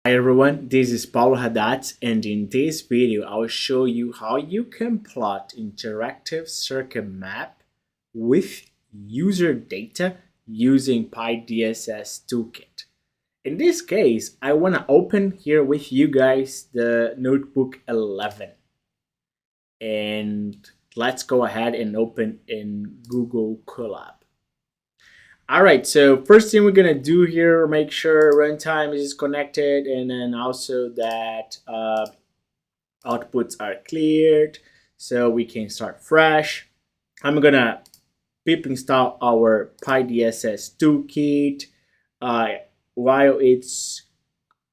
Hi everyone, this is Paulo Haddad, and in this video I will show you how you can plot interactive circuit map with user data using py-dss-toolkit. In this case, I want to open here with you guys the notebook 11, and let's go ahead and open in Google Colab. All right, so first thing we're gonna do here, make sure runtime is connected, and then also that outputs are cleared, so we can start fresh. I'm gonna pip install our py-dss toolkit. While it's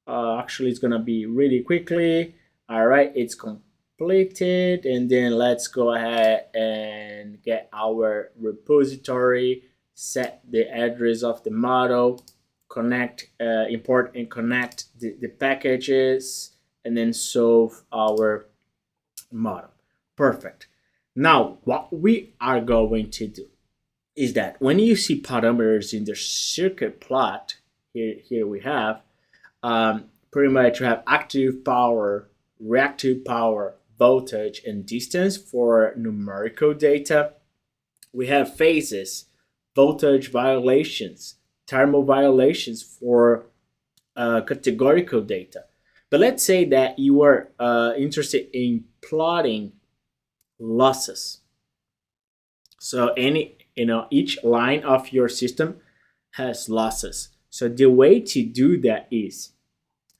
actually it's gonna be really quickly. All right, it's completed, and then let's go ahead and get our repository, set the address of the model, connect, import and connect the packages, and then solve our model. Perfect. Now, what we are going to do is that when you see parameters in the circuit plot, here we have, pretty much you have active power, reactive power, voltage, and distance for numerical data. We have phases, voltage violations, thermal violations for categorical data. But let's say that you are interested in plotting losses. So each line of your system has losses. So the way to do that is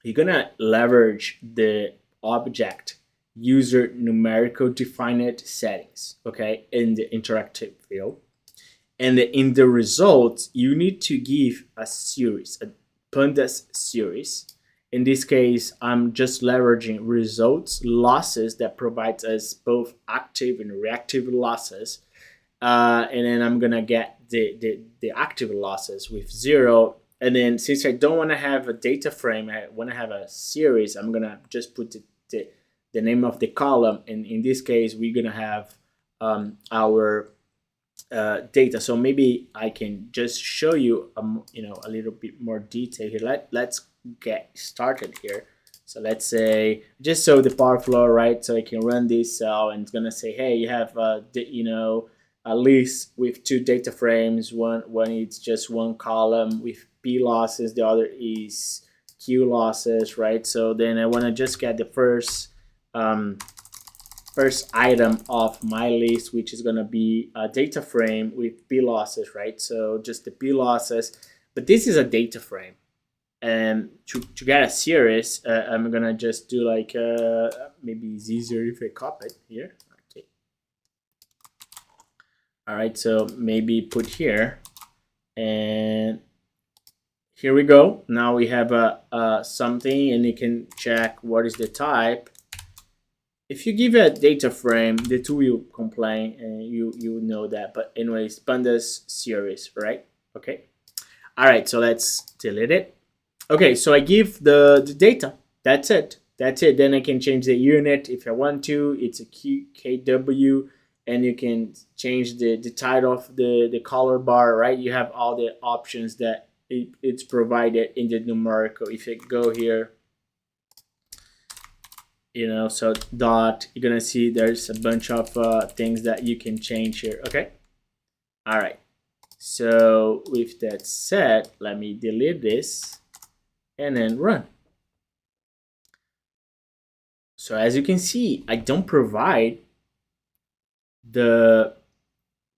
you're gonna leverage the object user numerical defined settings, okay, in the interactive field. And in the results, you need to give a series, a pandas series. In this case, I'm just leveraging results losses that provides us both active and reactive losses. And then I'm gonna get the active losses with 0. And then since I don't want to have a data frame, I want to have a series, I'm gonna just put the name of the column. And in this case, we're gonna have our data. So maybe I can just show you a little bit more detail here. Let's get started here. So let's say just so the power flow, right? So I can run this cell and it's gonna say, hey, you have a list with 2 data frames. One it's just one column with P losses, the other is Q losses, right? So then I want to just get the first item of my list, which is going to be a data frame with P losses, right? So just the P losses, but this is a data frame. And to get a series, I'm going to just do like, maybe it's easier if I copy it here. Okay. All right, so maybe put here, and here we go. Now we have something, and you can check what is the type. If you give a data frame, the tool will complain, and you know that. But anyways, pandas series, right? Okay. All right, so let's delete it. Okay, so I give the data. That's it. That's it. Then I can change the unit if I want to. It's a kW, and you can change the title of the color bar, right? You have all the options that it's provided in the numerical. If I go here, so dot, you're gonna see there's a bunch of things that you can change here. Okay. All right, so with that said, let me delete this and then run. So as you can see, I don't provide the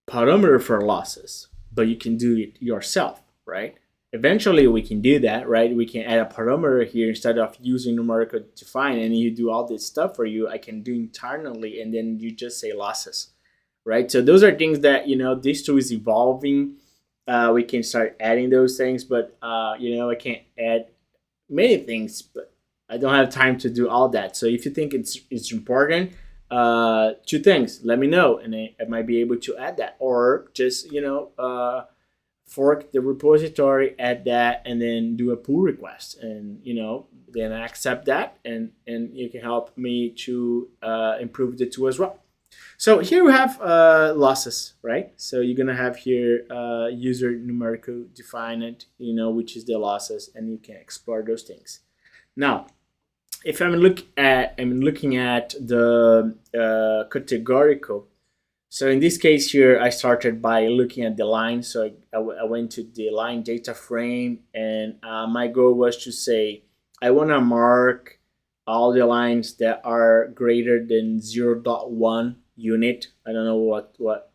parameter for losses, but you can do it yourself, right? Eventually we can do that, right? We can add a parameter here instead of using numerical define, and you do all this stuff for you. I can do internally, and then you just say losses, right? So those are things that this tool is evolving. We can start adding those things, but I can't add many things, but I don't have time to do all that. So if you think it's important, 2 things, let me know, and I might be able to add that, or just fork the repository, add that, and then do a pull request, and then I accept that, and you can help me to improve the tool as well. So here we have losses, right? So you're gonna have here user numerical defined, which is the losses, and you can explore those things. Now, if I'm looking at the categorical. So in this case here, I started by looking at the line. So I went to the line data frame, and my goal was to say, I want to mark all the lines that are greater than 0.1 unit. I don't know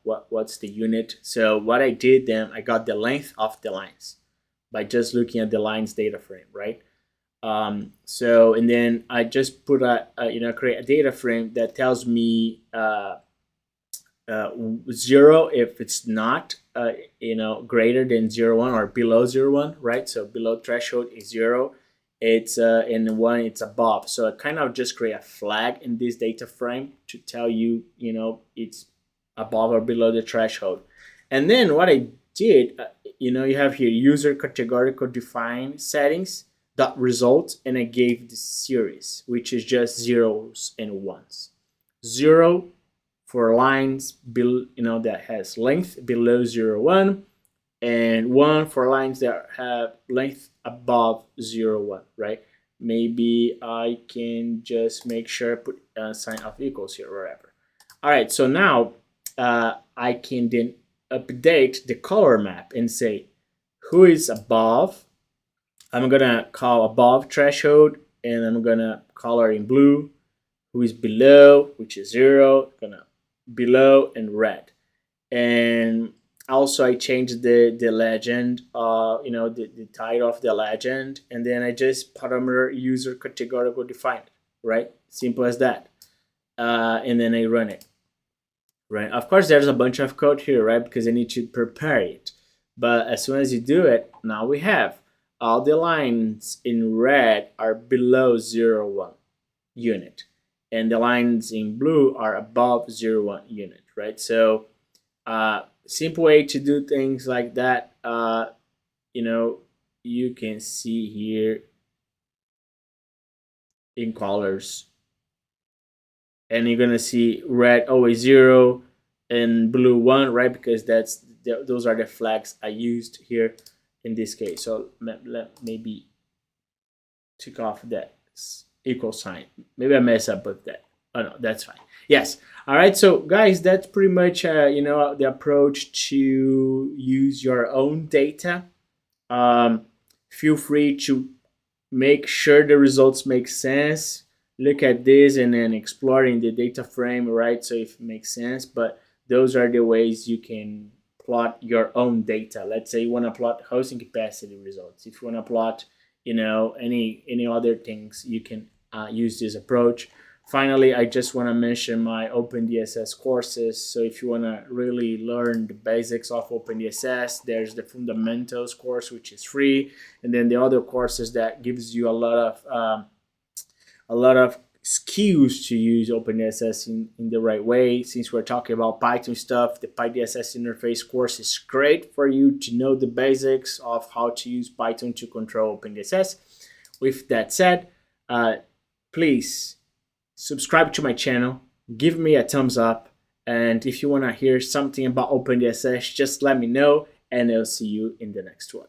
what's the unit. So what I did then, I got the length of the lines by just looking at the lines data frame, right? So, and then I just put create a data frame that tells me 0 if it's not greater than 0.1 or below 0.1, right? So below threshold is 0, it's and 1 it's above. So I kind of just create a flag in this data frame to tell you it's above or below the threshold. And then what I did, you have here user categorical define settings dot result, and I gave the series, which is just zeros and ones. 0 for lines that has length below 0.1, and 1 for lines that have length above 0.1, right? Maybe I can just make sure I put a sign of equals here, wherever. All right, so now I can then update the color map and say who is above. I'm gonna call above threshold, and I'm gonna color in blue. Who is below, which is 0, gonna below, and red. And also I changed the legend, the title of the legend, and then I just parameter user categorical defined, right? Simple as that. And then I run it, right? Of course, there's a bunch of code here, right? Because I need to prepare it. But as soon as you do it, now we have all the lines in red are below 0.1 unit, and the lines in blue are above 0.1 unit, right? So simple way to do things like that. You can see here in colors, and you're gonna see red always 0 and blue 1, right? Because those are the flags I used here in this case. So maybe take off that equal sign. Maybe I mess up with that. Oh no, that's fine. Yes. All right. So guys, that's pretty much the approach to use your own data. Feel free to make sure the results make sense. Look at this and then exploring the data frame, right? So if it makes sense, but those are the ways you can plot your own data. Let's say you want to plot hosting capacity results. If you want to plot, any other things, you can use this approach. Finally, I just want to mention my OpenDSS courses. So if you want to really learn the basics of OpenDSS, there's the fundamentals course, which is free, and then the other courses that gives you a lot of skills to use OpenDSS in the right way. Since we're talking about Python stuff, the py-dss-interface course is great for you to know the basics of how to use Python to control OpenDSS. With that said, please subscribe to my channel, give me a thumbs up, and if you want to hear something about OpenDSS, just let me know, and I'll see you in the next one.